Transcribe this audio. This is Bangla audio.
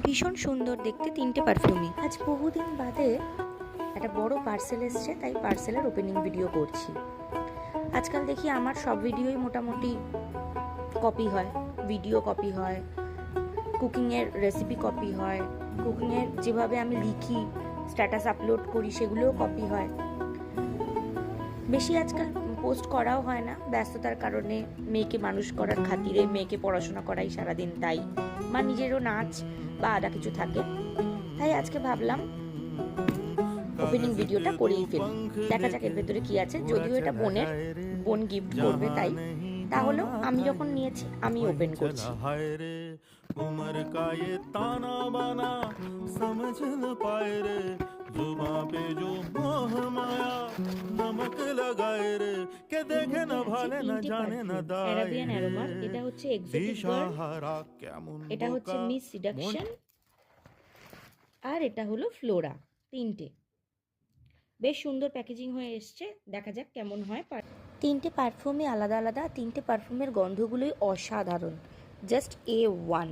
ভীষণ সুন্দর দেখতে তিনটে পারফিউমই। আজ বহুদিন বাদে একটা বড় পার্সেল এসছে, তাই পার্সেলের ওপেনিং ভিডিও করছি। আজকাল দেখি আমার সব ভিডিওই মোটামুটি কপি হয়, ভিডিও কপি হয়, কুকিংয়ের রেসিপি কপি হয়, কুকিংয়ের যেভাবে আমি লিখি স্ট্যাটাস আপলোড করি সেগুলোও কপি হয়। বেশি আজকাল পোস্ট করাও হয় না, ব্যস্ততার কারণে, মেয়েকে মানুষ করার খাতিরে, মেয়েকে পড়াশোনা করাই সারাদিন, তাই বা নিজেরও নাচ বা আদা কিছু থাকে। তাই আজকে ভাবলাম ওপেনিং ভিডিওটা করেই ফেলি, দেখা যাক এর ভেতরে কি আছে। যদিও এটা বোন গিফট করবে, তাহলেও আমি যখন নিয়েছি আমি ওপেন করছি। उमर का ये ताना बाना समझ न पाए रे जुबां पे जो मोह माया नमक लगाए रे के देखे न भाले न जाने न दाए অ্যারাবিয়ান অ্যারোমা, এটা হচ্ছে এক্সোটিক গার্ল, এটা হচ্ছে মিস সিডাকশন, আর এটা হলো ফ্লোরা। তিনটে বেশ সুন্দর প্যাকেজিং হয়ে এসছে, দেখা যাক কেমন হয়। তিনটে পারফিউমই আলাদা আলাদা, তিনটে পারফিউমের গন্ধগুলোই অসাধারণ, জাস্ট A1।